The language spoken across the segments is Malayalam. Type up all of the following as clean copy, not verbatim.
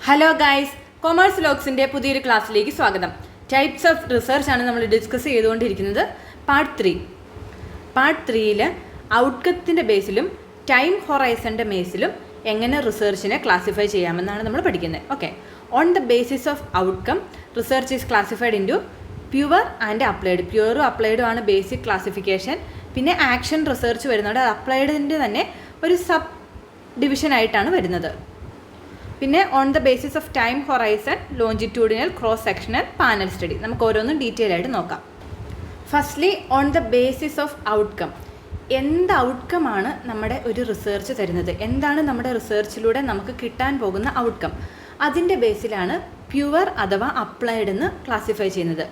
ഹലോ ഗൈസ്, കൊമേഴ്സ് ലോഗ്സിൻ്റെ പുതിയൊരു ക്ലാസ്സിലേക്ക് സ്വാഗതം. ടൈപ്സ് ഓഫ് റിസർച്ച് ആണ് നമ്മൾ ഡിസ്കസ് ചെയ്തുകൊണ്ടിരിക്കുന്നത്. പാർട്ട് ത്രീയിൽ ഔട്ട്കത്തിൻ്റെ ബേസിലും ടൈം ഹൊറൈസൻ്റെ ബേസിലും എങ്ങനെ റിസർച്ചിനെ ക്ലാസിഫൈ ചെയ്യാമെന്നാണ് നമ്മൾ പഠിക്കുന്നത്. Okay, on the basis of outcome research is classified into pure and applied. പ്യുവറും അപ്ലൈഡും ആണ് ബേസിക് ക്ലാസിഫിക്കേഷൻ. പിന്നെ ആക്ഷൻ റിസർച്ച് വരുന്നുണ്ട്. അപ്ലൈഡിൻ്റെ തന്നെ ഒരു സബ് ഡിവിഷനായിട്ടാണ് വരുന്നത്. പിന്നെ on the basis of time horizon, longitudinal, cross sectional, panel study. നമുക്ക് ഓരോന്നും ഡീറ്റെയിൽ ആയിട്ട് നോക്കാം. Firstly on the basis of outcome. എന്ത് ഔട്ട്കമാണ് നമ്മുടെ ഒരു റിസർച്ച് തരുന്നത്, എന്താണ് നമ്മുടെ റിസർച്ചിലൂടെ നമുക്ക് കിട്ടാൻ പോകുന്ന ഔട്ട്കം, അതിൻ്റെ ബേസിലാണ് പ്യുവർ അഥവാ അപ്ലൈഡ് എന്ന് ക്ലാസിഫൈ ചെയ്യുന്നത്.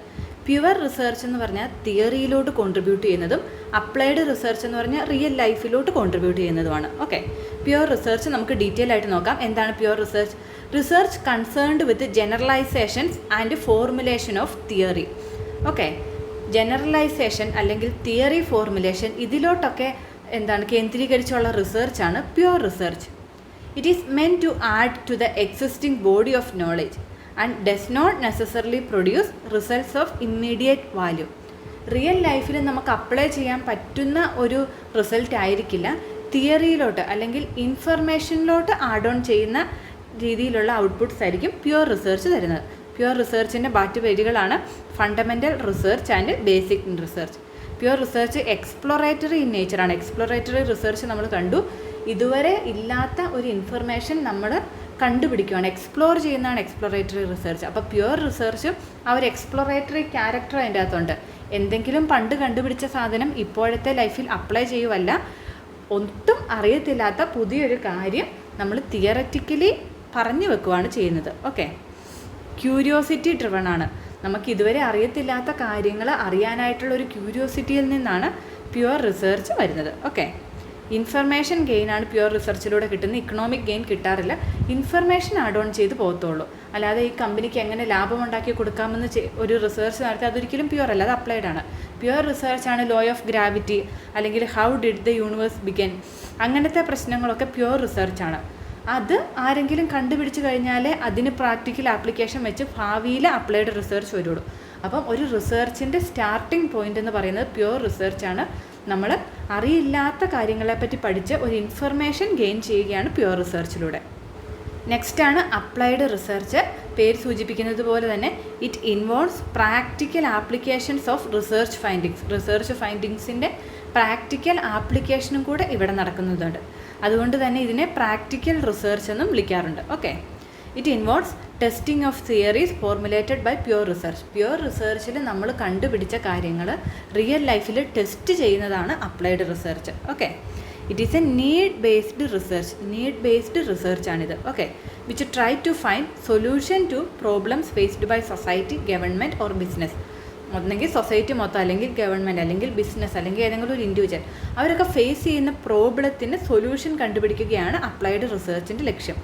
പ്യുവർ റിസർച്ച് എന്ന് പറഞ്ഞാൽ തിയറിയിലോട്ട് കോൺട്രിബ്യൂട്ട് ചെയ്യുന്നതും അപ്ലൈഡ് റിസർച്ച് എന്ന് പറഞ്ഞാൽ റിയൽ ലൈഫിലോട്ട് കോൺട്രിബ്യൂട്ട് ചെയ്യുന്നതുമാണ്. ഓക്കെ, പ്യുവർ റിസർച്ച് നമുക്ക് ഡീറ്റെയിൽ ആയിട്ട് നോക്കാം. എന്താണ് pure research? Research concerned with generalisations and formulation of theory. Okay, generalisation അല്ലെങ്കിൽ തിയറി ഫോർമുലേഷൻ ഇതിലോട്ടൊക്കെ കേന്ദ്രീകരിച്ചുള്ള റിസർച്ചാണ് pure research. It is meant to add to the existing body of knowledge and does not necessarily produce results of immediate value. Real ലൈഫിൽ നമുക്ക് അപ്ലൈ ചെയ്യാൻ പറ്റുന്ന ഒരു റിസൾട്ട് ആയിരിക്കില്ല തിയറിയിലോട്ട് അല്ലെങ്കിൽ ഇൻഫർമേഷനിലോട്ട് ആഡ് ഓൺ ചെയ്യുന്ന രീതിയിലുള്ള ഔട്ട്പുട്ട്സ് ആയിരിക്കും പ്യുവർ റിസർച്ച് തരുന്നത്. പ്യുവർ റിസർച്ചിൻ്റെ മറ്റ് പേരുകളാണ് fundamental research and basic research. Pure research exploratory in നേച്ചറാണ്. എക്സ്പ്ലോറേറ്ററി റിസർച്ച് നമ്മൾ കണ്ടു, ഇതുവരെ ഇല്ലാത്ത ഒരു ഇൻഫർമേഷൻ നമ്മൾ കണ്ടുപിടിക്കുകയാണ്, എക്സ്പ്ലോർ ചെയ്യുന്നതാണ് എക്സ്പ്ലോറേറ്ററി റിസർച്ച്. അപ്പോൾ പ്യുവർ റിസർച്ച് ആ ഒരു എക്സ്പ്ലോറേറ്ററി ക്യാരക്ടർ അതിൻ്റെ അകത്തുണ്ട്. എന്തെങ്കിലും പണ്ട് കണ്ടുപിടിച്ച സാധനം ഇപ്പോഴത്തെ ലൈഫിൽ അപ്ലൈ ചെയ്യുവല്ല, ഒട്ടും അറിയത്തില്ലാത്ത പുതിയൊരു കാര്യം നമ്മൾ തിയററ്റിക്കലി പറഞ്ഞു വെക്കുകയാണ് ചെയ്യുന്നത്. ഓക്കെ, ക്യൂരിയോസിറ്റി ഡ്രിവൺ ആണ്. നമുക്ക് ഇതുവരെ അറിയത്തില്ലാത്ത കാര്യങ്ങൾ അറിയാനായിട്ടുള്ള ഒരു ക്യൂരിയോസിറ്റിയിൽ നിന്നാണ് പ്യുവർ റിസർച്ച് വരുന്നത്. ഓക്കെ, ഇൻഫർമേഷൻ ഗെയിൻ ആണ് പ്യുവർ റിസർച്ചിലൂടെ കിട്ടുന്നത്. ഇക്കണോമിക് ഗെയിൻ കിട്ടാറില്ല. ഇൻഫർമേഷൻ ആഡ് ഓൺ ചെയ്ത് പോകത്തുള്ളൂ. അല്ലാതെ ഈ കമ്പനിക്ക് എങ്ങനെ ലാഭം ഉണ്ടാക്കി കൊടുക്കാമെന്ന് ഒരു റിസർച്ച് നടത്തി അതൊരിക്കലും പ്യുവർ അല്ല, അത് അപ്ലൈഡ് ആണ്. പ്യുവർ റിസർച്ചാണ് ലോ ഓഫ് ഗ്രാവിറ്റി അല്ലെങ്കിൽ how did the universe began, അങ്ങനത്തെ പ്രശ്നങ്ങളൊക്കെ പ്യുവർ റിസർച്ചാണ്. അത് ആരെങ്കിലും കണ്ടുപിടിച്ച് കഴിഞ്ഞാലേ അതിന് പ്രാക്ടിക്കൽ ആപ്ലിക്കേഷൻ വെച്ച് ഭാവിയിൽ അപ്ലൈഡ് റിസർച്ച് വരുള്ളൂ. അപ്പം ഒരു റിസർച്ചിൻ്റെ സ്റ്റാർട്ടിംഗ് പോയിൻ്റ് എന്ന് പറയുന്നത് പ്യുവർ റിസർച്ചാണ്. നമ്മൾ അറിയില്ലാത്ത കാര്യങ്ങളെപ്പറ്റി പഠിച്ച് ഒരു ഇൻഫർമേഷൻ ഗെയിൻ ചെയ്യുകയാണ് പ്യുവർ റിസർച്ചിലൂടെ. നെക്സ്റ്റാണ് അപ്ലൈഡ് റിസർച്ച്. പേര് സൂചിപ്പിക്കുന്നത് പോലെ തന്നെ it involves practical applications of research findings. Research ഫൈൻഡിങ്സിൻ്റെ പ്രാക്ടിക്കൽ ആപ്ലിക്കേഷനും കൂടെ ഇവിടെ നടക്കുന്നുണ്ട്. അതുകൊണ്ട് തന്നെ ഇതിനെ പ്രാക്ടിക്കൽ റിസർച്ച് എന്നും വിളിക്കാറുണ്ട്. Okay, it involves testing of theories formulated by pure research. Pure റിസർച്ചിൽ നമ്മൾ കണ്ടുപിടിച്ച കാര്യങ്ങൾ റിയൽ ലൈഫിൽ ടെസ്റ്റ് ചെയ്യുന്നതാണ് applied research. Okay, it is a need based research. Need based റിസർച്ചാണിത്. Okay, which try to find solution to problems faced by society, government or business. ഒന്നെങ്കിൽ സൊസൈറ്റി മൊത്തം, അല്ലെങ്കിൽ ഗവൺമെൻറ്, അല്ലെങ്കിൽ ബിസിനസ്, അല്ലെങ്കിൽ ഏതെങ്കിലും ഒരു ഇൻഡിവിജ്വൽ, അവരൊക്കെ ഫേസ് ചെയ്യുന്ന പ്രോബ്ലത്തിന് സൊല്യൂഷൻ കണ്ടുപിടിക്കുകയാണ് അപ്ലൈഡ് റിസർച്ചിൻ്റെ ലക്ഷ്യം.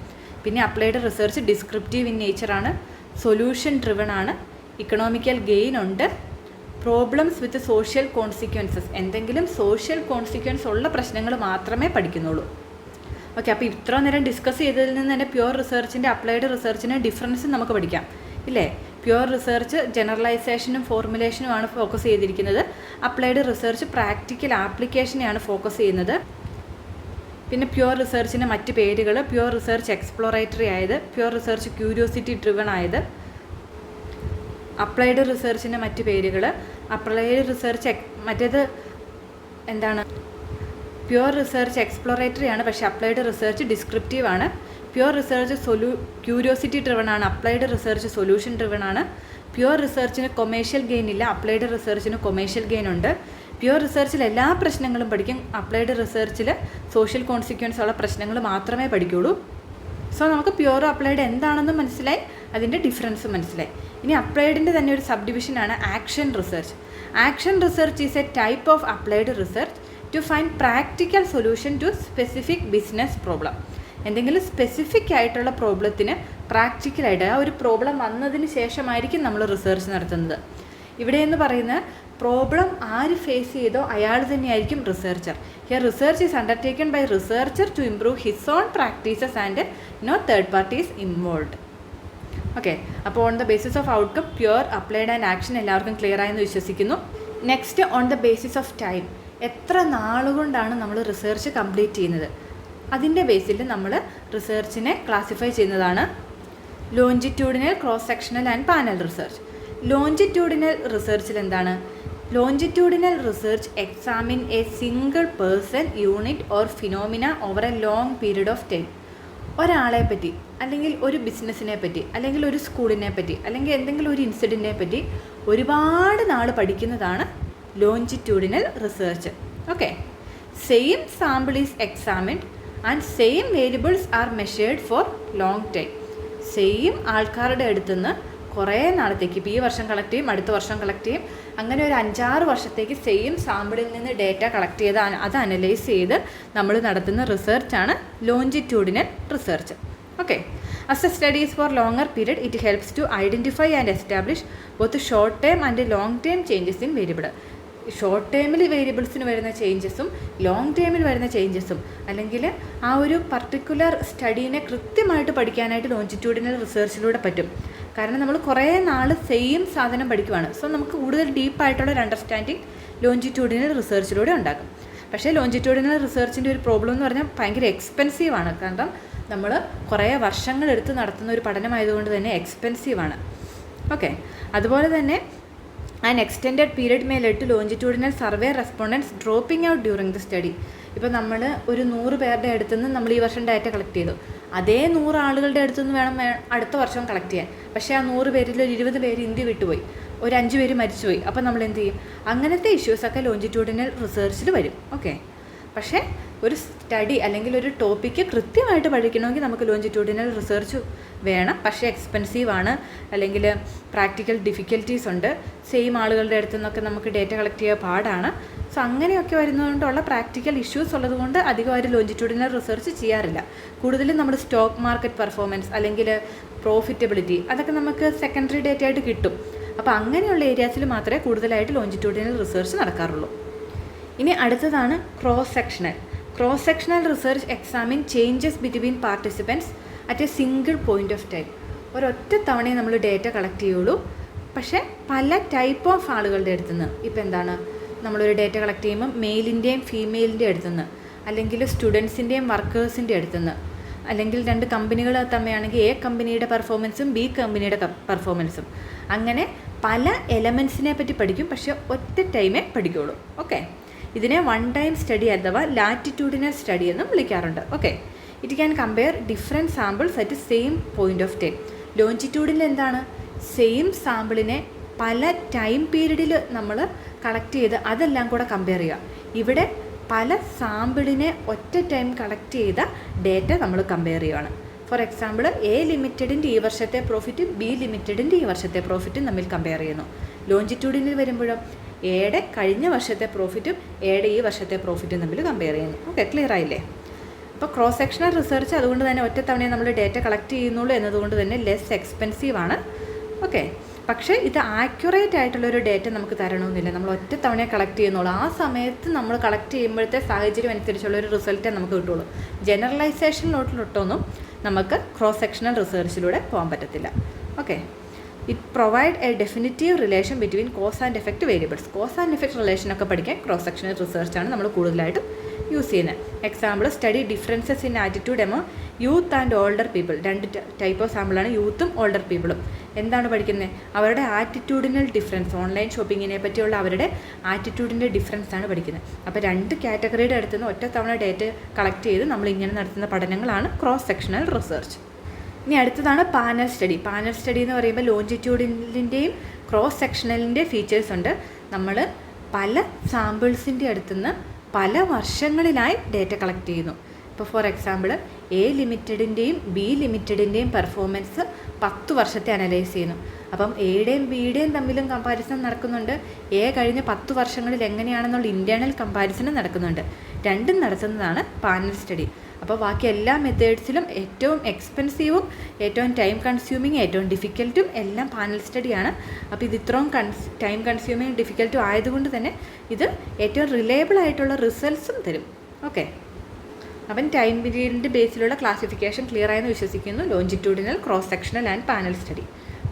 പിന്നെ അപ്ലൈഡ് റിസർച്ച് ഡിസ്ക്രിപ്റ്റീവ് ഇൻ നേച്ചറാണ്, സൊല്യൂഷൻ ഡ്രിവൺ ആണ്, ഇക്കണോമിക്കൽ ഗെയിൻ ഉണ്ട്, പ്രോബ്ലംസ് വിത്ത് സോഷ്യൽ കോൺസിക്വൻസസ്, എന്തെങ്കിലും സോഷ്യൽ കോൺസിക്വൻസ് ഉള്ള പ്രശ്നങ്ങൾ മാത്രമേ പഠിക്കുന്നുള്ളൂ. ഓക്കെ, അപ്പോൾ ഇത്ര നേരം ഡിസ്കസ് ചെയ്തതിൽ നിന്ന് തന്നെ പ്യുവർ റിസർച്ചിൻ്റെ അപ്ലൈഡ് റിസർച്ചിൻ്റെ ഡിഫറൻസ് നമുക്ക് പഠിക്കാം ഇല്ലേ? പ്യുവർ റിസർച്ച് ജനറലൈസേഷനും ഫോർമുലേഷനുമാണ് ഫോക്കസ് ചെയ്തിരിക്കുന്നത്. അപ്ലൈഡ് റിസർച്ച് പ്രാക്ടിക്കൽ ആപ്ലിക്കേഷനെയാണ് ഫോക്കസ് ചെയ്യുന്നത്. പിന്നെ പ്യുവർ റിസർച്ചിൻ്റെ മറ്റ് പേരുകൾ: പ്യുവർ റിസർച്ച് എക്സ്പ്ലോറേറ്ററി ആയത്, പ്യുവർ റിസർച്ച് ക്യൂരിയോസിറ്റി ഡ്രിവൺ ആയത്. അപ്ലൈഡ് റിസർച്ചിൻ്റെ മറ്റ് പേരുകൾ: അപ്ലൈഡ് റിസർച്ച് മറ്റേത് പ്യുവർ റിസർച്ച് എക്സ്പ്ലോറേറ്ററി ആണ്, പക്ഷേ അപ്ലൈഡ് റിസർച്ച് ഡിസ്ക്രിപ്റ്റീവ് ആണ്. പ്യുവർ റിസർച്ച് ക്യൂരിയോസിറ്റി ഡ്രിവൺ ആണ്, അപ്ലൈഡ് റിസർച്ച് സൊല്യൂഷൻ ഡ്രിവൺ ആണ്. പ്യുവർ റിസർച്ചിന് കൊമേഴ്ഷ്യൽ ഗെയിൻ ഇല്ല, അപ്ലൈഡ് റിസർച്ചിന് കൊമേഴ്ഷ്യൽ ഗെയിൻ ഉണ്ട്. പ്യുവർ റിസർച്ചിൽ എല്ലാ പ്രശ്നങ്ങളും പഠിക്കും, അപ്ലൈഡ് റിസർച്ചിൽ സോഷ്യൽ കോൺസിക്വൻസ് ഉള്ള പ്രശ്നങ്ങൾ മാത്രമേ പഠിക്കുകയുള്ളൂ. സോ നമുക്ക് പ്യുവർ അപ്ലൈഡ് എന്താണെന്നും മനസ്സിലായി, അതിൻ്റെ ഡിഫറൻസ് മനസ്സിലായി. ഇനി അപ്ലൈഡിൻ്റെ തന്നെ ഒരു സബ് ഡിവിഷനാണ് action research. Action research is a type of applied research to find practical solution to specific business problem. എന്തെങ്കിലും സ്പെസിഫിക് ആയിട്ടുള്ള പ്രോബ്ലത്തിന് പ്രാക്ടിക്കലായിട്ട് ആ ഒരു പ്രോബ്ലം വന്നതിന് ശേഷമായിരിക്കും നമ്മൾ റിസർച്ച് നടത്തുന്നത്. ഇവിടെ എന്ന് പറയുന്ന പ്രോബ്ലം ആര് ഫേസ് ചെയ്തോ അയാൾ തന്നെയായിരിക്കും researcher. Here research is undertaken by researcher to improve his own practices and no third party is involved. Okay, അപ്പോൾ on the basis of outcome pure applied and action എല്ലാവർക്കും ക്ലിയർ ആയെന്ന് വിശ്വസിക്കുന്നു. Next, on the basis of time, എത്ര നാളുകൊണ്ടാണ് നമ്മൾ റിസർച്ച് കംപ്ലീറ്റ് ചെയ്യുന്നത്, അതിൻ്റെ ബേസിൽ നമ്മൾ റിസർച്ചിനെ ക്ലാസിഫൈ ചെയ്യുന്നതാണ് longitudinal, cross sectional and panel research. Longitudinal റിസർച്ചിൽ എന്താണ്? Longitudinal research examine a single person, unit or phenomena over A long period of time. ഒരാളെ പറ്റി, അല്ലെങ്കിൽ ഒരു ബിസിനസ്സിനെ പറ്റി, അല്ലെങ്കിൽ ഒരു സ്കൂളിനെ പറ്റി, അല്ലെങ്കിൽ എന്തെങ്കിലും ഒരു ഇൻസിഡൻറ്റിനെ പറ്റി ഒരുപാട് നാൾ പഠിക്കുന്നതാണ് longitudinal research. Okay, same sample is examined and same variables are measured for long time. Same ആൾക്കാരുടെ അടുത്തുനിന്ന് കുറേ നാളത്തേക്ക്, ഇപ്പോൾ ഈ വർഷം കളക്ട് ചെയ്യും, അടുത്ത വർഷം കളക്ട് ചെയ്യും, അങ്ങനെ ഒരു 5-6 വർഷത്തേക്ക് സെയിം സാമ്പിളിൽ നിന്ന് ഡേറ്റ കളക്ട് ചെയ്ത് അത് അനലൈസ് ചെയ്ത് നമ്മൾ നടത്തുന്ന റിസർച്ചാണ് longitudinal research. Okay, as a studies for longer period, it helps to identify and establish both short term and long term changes in variable. Short ടേമിൽ വേരിയബിൾസിന് വരുന്ന ചേഞ്ചസും ലോങ് ടേമിൽ വരുന്ന ചേഞ്ചസും, അല്ലെങ്കിൽ ആ ഒരു പർട്ടിക്കുലർ സ്റ്റഡീനെ കൃത്യമായിട്ട് പഠിക്കാനായിട്ട് ലോഞ്ചിറ്റ്യൂഡിനൽ റിസർച്ചിലൂടെ പറ്റും. കാരണം നമ്മൾ കുറേ നാൾ സെയിം സാധനം പഠിക്കുവാണ്. സോ നമുക്ക് കൂടുതൽ ഡീപ്പായിട്ടുള്ളൊരു അണ്ടർസ്റ്റാൻഡിങ് ലോഞ്ചിറ്റ്യൂഡിനൽ റിസർച്ചിലൂടെ ഉണ്ടാകും. പക്ഷേ ലോഞ്ചിറ്റ്യൂഡിനൽ റിസർച്ചിൻ്റെ ഒരു പ്രോബ്ലം എന്ന് പറഞ്ഞാൽ ഭയങ്കര എക്സ്പെൻസീവാണ്. കാരണം നമ്മൾ കുറേ വർഷങ്ങളെടുത്ത് നടത്തുന്ന ഒരു പഠനമായതുകൊണ്ട് തന്നെ എക്സ്പെൻസീവാണ്. ഓക്കെ, അതുപോലെ തന്നെ an extended period may lead to longitudinal survey respondents dropping out during the study. ഇപ്പോൾ നമ്മൾ ഒരു 100 പേരുടെ അടുത്തു നിന്ന് നമ്മൾ ഈ വർഷം ഡാറ്റ കളക്ട് ചെയ്തു, അതേ 100 ആളുകളുടെ അടുത്തു നിന്ന് വേണം അടുത്ത വർഷം കളക്ട് ചെയ്യാൻ. പക്ഷേ ആ 100 പേരിൽ ഒരു 20 പേര് ഇന്ത്യ വിട്ടുപോയി, ഒരു 5 പേര് മരിച്ചുപോയി. അപ്പോൾ നമ്മൾ എന്ത് ചെയ്യും? അങ്ങനത്തെ ഇഷ്യൂസൊക്കെ ലോഞ്ചിറ്റ്യൂഡിനൽ റിസർച്ചിൽ വരും. ഓക്കെ, പക്ഷേ ഒരു സ്റ്റഡി അല്ലെങ്കിൽ ഒരു ടോപ്പിക്ക് കൃത്യമായിട്ട് പഠിക്കണമെങ്കിൽ നമുക്ക് ലോഞ്ചിറ്റ്യൂഡിനൽ റിസർച്ച് വേണം. പക്ഷേ എക്സ്പെൻസീവാണ്, അല്ലെങ്കിൽ പ്രാക്ടിക്കൽ ഡിഫിക്കൽറ്റീസ് ഉണ്ട്, സെയിം ആളുകളുടെ അടുത്തു നിന്നൊക്കെ നമുക്ക് ഡേറ്റ കളക്ട് ചെയ്യാൻ പാടാണ്. സോ അങ്ങനെയൊക്കെ വരുന്നതുകൊണ്ടുള്ള പ്രാക്ടിക്കൽ ഇഷ്യൂസ് ഉള്ളതുകൊണ്ട് അധികമായിട്ട് ലോഞ്ചിറ്റ്യൂഡിനൽ റിസർച്ച് ചെയ്യാറില്ല. കൂടുതലും നമ്മൾ സ്റ്റോക്ക് മാർക്കറ്റ് പെർഫോമൻസ് അല്ലെങ്കിൽ പ്രോഫിറ്റബിലിറ്റി അതൊക്കെ നമുക്ക് സെക്കൻഡറി ഡേറ്റ ആയിട്ട് കിട്ടും. അപ്പോൾ അങ്ങനെയുള്ള ഏരിയാസിൽ മാത്രമേ കൂടുതലായിട്ട് ലോഞ്ചിറ്റ്യൂഡിനൽ റിസർച്ച് നടക്കാറുള്ളൂ. ഇനി അടുത്തതാണ് cross sectional. Cross sectional research examine changes between participants at a single point of time. ഒരൊറ്റ തവണയെ നമ്മൾ ഡേറ്റ കളക്ട് ചെയ്യുള്ളൂ, പക്ഷേ പല ടൈപ്പ് ഓഫ് ആളുകളുടെ അടുത്തുനിന്ന്. ഇപ്പോൾ എന്താണ്, നമ്മളൊരു ഡേറ്റ കളക്ട് ചെയ്യുമ്പോൾ മെയിലിൻ്റെയും ഫീമെയിലിൻ്റെയും അടുത്തുനിന്ന്, അല്ലെങ്കിൽ സ്റ്റുഡൻസിൻ്റെയും വർക്കേഴ്സിൻ്റെ അടുത്തുനിന്ന്, അല്ലെങ്കിൽ 2 കമ്പനികൾ തമ്മിലാണെങ്കിൽ എ കമ്പനിയുടെ പെർഫോമൻസും ബി കമ്പനിയുടെ പെർഫോമൻസും, അങ്ങനെ പല എലമെൻസിനെ പറ്റി പഠിക്കും, പക്ഷേ ഒറ്റ ടൈമേ പഠിക്കുകയുള്ളൂ. ഓക്കെ, ഇതിനെ വൺ ടൈം സ്റ്റഡി അഥവാ ലാറ്റിറ്റ്യൂഡിനൽ സ്റ്റഡി എന്നും വിളിക്കാറുണ്ട്. Okay, it can compare different samples at same point of time. ലോഞ്ചിറ്റ്യൂഡിൽ എന്താണ്, സെയിം സാമ്പിളിനെ പല ടൈം പീരീഡിൽ നമ്മൾ കളക്ട് ചെയ്ത് അതെല്ലാം കൂടെ കമ്പയർ ചെയ്യുക. ഇവിടെ പല സാമ്പിളിനെ ഒറ്റ ടൈം കളക്ട് ചെയ്ത ഡേറ്റ നമ്മൾ കമ്പയർ ചെയ്യുകയാണ്. ഫോർ എക്സാമ്പിൾ, എ ലിമിറ്റഡിൻ്റെ ഈ വർഷത്തെ പ്രോഫിറ്റും ബി ലിമിറ്റഡിൻ്റെ ഈ വർഷത്തെ പ്രോഫിറ്റും തമ്മിൽ കമ്പയർ ചെയ്യുന്നു. ലോഞ്ചിറ്റ്യൂഡിനിൽ വരുമ്പോഴും എയുടെ കഴിഞ്ഞ വർഷത്തെ പ്രോഫിറ്റും എയുടെ ഈ വർഷത്തെ പ്രോഫിറ്റും തമ്മിൽ കമ്പയർ ചെയ്യുന്നു. ഓക്കെ, ക്ലിയർ ആയില്ലേ? അപ്പോൾ ക്രോസ് സെക്ഷണൽ റിസർച്ച് അതുകൊണ്ട് തന്നെ ഒറ്റത്തവണയെ നമ്മൾ ഡേറ്റ കളക്ട് ചെയ്യുന്നുള്ളൂ എന്നതുകൊണ്ട് തന്നെ ലെസ് എക്സ്പെൻസീവാണ്. ഓക്കെ, പക്ഷേ ഇത് ആക്യുറേറ്റ് ആയിട്ടുള്ളൊരു ഡേറ്റ നമുക്ക് തരണമെന്നില്ല. നമ്മൾ ഒറ്റത്തവണയെ കളക്ട് ചെയ്യുന്നുള്ളൂ. ആ സമയത്ത് നമ്മൾ കളക്ട് ചെയ്യുമ്പോഴത്തെ സാഹചര്യം അനുസരിച്ചുള്ളൊരു റിസൾട്ടേ നമുക്ക് കിട്ടുള്ളൂ. ജനറലൈസേഷനിലോട്ടൊന്നും നമുക്ക് ക്രോസ് സെക്ഷണൽ റിസർച്ചിലൂടെ പോകാൻ പറ്റത്തില്ല. Okay, it provide a definitive relation between cause and effect variables. Cause and effect റിലേഷനൊക്കെ പഠിക്കാൻ ക്രോസ് സെക്ഷണൽ റിസർച്ചാണ് നമ്മൾ കൂടുതലായിട്ടും യൂസ് ചെയ്യുന്നത്. Example, study differences in attitude among youth and older people. 2 type of സാമ്പിളാണ് യൂത്തും ഓൾഡർ പീപ്പിളും. എന്താണ് പഠിക്കുന്നത്? അവരുടെ ആറ്റിറ്റ്യൂഡിനൽ ഡിഫറൻസ്, ഓൺലൈൻ ഷോപ്പിങ്ങിനെ പറ്റിയുള്ള അവരുടെ ആറ്റിറ്റ്യൂഡിൻ്റെ ഡിഫറൻസ് ആണ് പഠിക്കുന്നത്. അപ്പോൾ 2 കാറ്റഗറിയുടെ അടുത്തുനിന്ന് ഒറ്റത്തവണ ഡേറ്റ കളക്ട് ചെയ്ത് നമ്മളിങ്ങനെ നടത്തുന്ന പഠനങ്ങളാണ് ക്രോസ് സെക്ഷണൽ റിസർച്ച്. ഇനി അടുത്തതാണ് പാനൽ സ്റ്റഡി. പാനൽ സ്റ്റഡി എന്ന് പറയുമ്പോൾ ലോഞ്ചിറ്റ്യൂഡിൻ്റെയും ക്രോസ് സെക്ഷണലിൻ്റെ ഫീച്ചേഴ്സ് ഉണ്ട്. നമ്മൾ പല സാമ്പിൾസിൻ്റെ അടുത്തുനിന്ന് പല വർഷങ്ങളിലായി ഡേറ്റ കളക്ട് ചെയ്യുന്നു. ഇപ്പോൾ ഫോർ എക്സാമ്പിൾ, എ ലിമിറ്റഡിൻ്റെയും ബി ലിമിറ്റഡിൻ്റെയും പെർഫോമൻസ് 10 വർഷത്തെ അനലൈസ് ചെയ്യുന്നു. അപ്പം എയുടെയും ബിയുടെയും തമ്മിലും കമ്പാരിസൺ നടക്കുന്നുണ്ട്. എ കഴിഞ്ഞ 10 വർഷങ്ങളിൽ എങ്ങനെയാണെന്നുള്ള ഇൻറ്റേർണൽ കമ്പാരിസണും നടക്കുന്നുണ്ട്. രണ്ടും നടത്തുന്നതാണ് പാനൽ സ്റ്റഡി. അപ്പോൾ ബാക്കി എല്ലാ മെത്തേഡ്സിലും ഏറ്റവും എക്സ്പെൻസീവും ഏറ്റവും ടൈം കൺസ്യൂമിങ് ഏറ്റവും ഡിഫിക്കൽട്ടും എല്ലാം പാനൽ സ്റ്റഡിയാണ്. അപ്പോൾ ഇത് ഇത്രയും ടൈം കൺസ്യൂമിങ് ഡിഫിക്കൽട്ടും ആയതുകൊണ്ട് തന്നെ ഇത് ഏറ്റവും റിലയബിൾ ആയിട്ടുള്ള റിസൾട്ട്സും തരും. ഓക്കെ, അപ്പം ടൈം പീരീഡിൻ്റെ ബേസിലുള്ള ക്ലാസിഫിക്കേഷൻ ക്ലിയർ ആയെന്ന് വിശ്വസിക്കുന്നു. Longitudinal, cross sectional and panel study.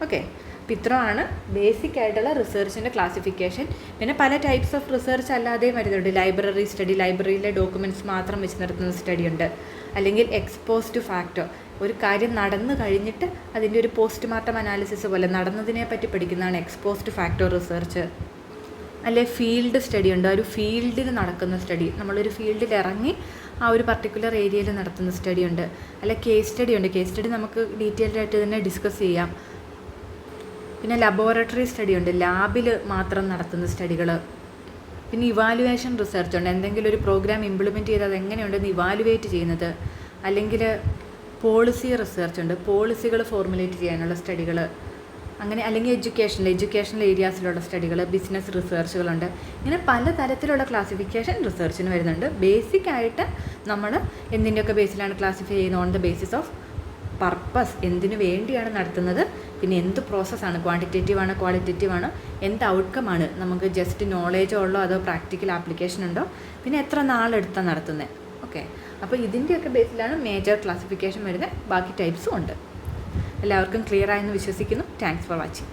Okay, അപ്പോൾ ഇത്രയാണ് ബേസിക് ആയിട്ടുള്ള റിസർച്ചിൻ്റെ ക്ലാസിഫിക്കേഷൻ. പിന്നെ പല ടൈപ്സ് ഓഫ് റിസർച്ച് അല്ലാതെയും വരുന്നുണ്ട്. ലൈബ്രറി സ്റ്റഡി, ലൈബ്രറിയിലെ ഡോക്യുമെൻറ്റ്സ് മാത്രം വെച്ച് നടത്തുന്ന സ്റ്റഡി ഉണ്ട്. അല്ലെങ്കിൽ എക്സ്പോസ്റ്റ് ഫാക്ടോ, ഒരു കാര്യം നടന്നു കഴിഞ്ഞിട്ട് അതിൻ്റെ ഒരു പോസ്റ്റ്മോർട്ടം അനാലിസിസ് പോലെ നടന്നതിനെ പറ്റി പഠിക്കുന്നതാണ് എക്സ്പോസ്റ്റ് ഫാക്ടോ റിസർച്ച്. അല്ലെ ഫീൽഡ് സ്റ്റഡി ഉണ്ട്, ഒരു ഫീൽഡിൽ നടക്കുന്ന സ്റ്റഡി, നമ്മളൊരു ഫീൽഡിൽ ഇറങ്ങി ആ ഒരു പർട്ടിക്കുലർ ഏരിയയിൽ നടത്തുന്ന സ്റ്റഡി ഉണ്ട്. അല്ലെ കേസ് സ്റ്റഡി ഉണ്ട്, കേസ് സ്റ്റഡി നമുക്ക് ഡീറ്റെയിൽഡ് ആയിട്ട് തന്നെ ഡിസ്കസ് ചെയ്യാം. പിന്നെ ലബോറട്ടറി സ്റ്റഡി ഉണ്ട്, ലാബിൽ മാത്രം നടത്തുന്ന സ്റ്റഡികൾ. പിന്നെ ഇവാലുവേഷൻ റിസർച്ച് ഉണ്ട്, എന്തെങ്കിലും ഒരു പ്രോഗ്രാം ഇംപ്ലിമെൻറ്റ് ചെയ്ത് അത് എങ്ങനെയുണ്ടെന്ന് ഇവാലുവേറ്റ് ചെയ്യുന്നത്. അല്ലെങ്കിൽ പോളിസി റിസർച്ച് ഉണ്ട്, പോളിസികൾ ഫോർമുലേറ്റ് ചെയ്യാനുള്ള സ്റ്റഡികൾ. അങ്ങനെ അല്ലെങ്കിൽ എഡ്യൂക്കേഷണൽ ഏരിയാസിലുള്ള സ്റ്റഡികൾ, ബിസിനസ് റിസർച്ചുകളുണ്ട്. ഇങ്ങനെ പല തരത്തിലുള്ള ക്ലാസിഫിക്കേഷൻ റിസർച്ചിന് വരുന്നുണ്ട്. ബേസിക് ആയിട്ട് നമ്മൾ എന്തിൻ്റെയൊക്കെ ബേസിലാണ് ക്ലാസിഫൈ ചെയ്യുന്നത്? On the basis of purpose, എന്തിനു വേണ്ടിയാണ് നടത്തുന്നത്, പിന്നെ എന്ത് പ്രോസസ്സാണ്, ക്വാണ്ടിറ്റേറ്റീവ് ആണ്, ക്വാളിറ്റേറ്റീവ് ആണ്, എന്ത് ഔട്ട്കം ആണ്, നമുക്ക് ജസ്റ്റ് നോളേജോ ഉള്ളോ അതോ പ്രാക്ടിക്കൽ ആപ്ലിക്കേഷൻ ഉണ്ടോ, പിന്നെ എത്ര നാളെടുത്താണ് നടത്തുന്നത്. ഓക്കെ, അപ്പോൾ ഇതിൻ്റെയൊക്കെ ബേസിലാണ് മേജർ ക്ലാസിഫിക്കേഷൻ വരുന്നത്. ബാക്കി ടൈപ്സും ഉണ്ട്. എല്ലാവർക്കും ക്ലിയർ ആയെന്ന് വിശ്വസിക്കുന്നു. Thanks for watching.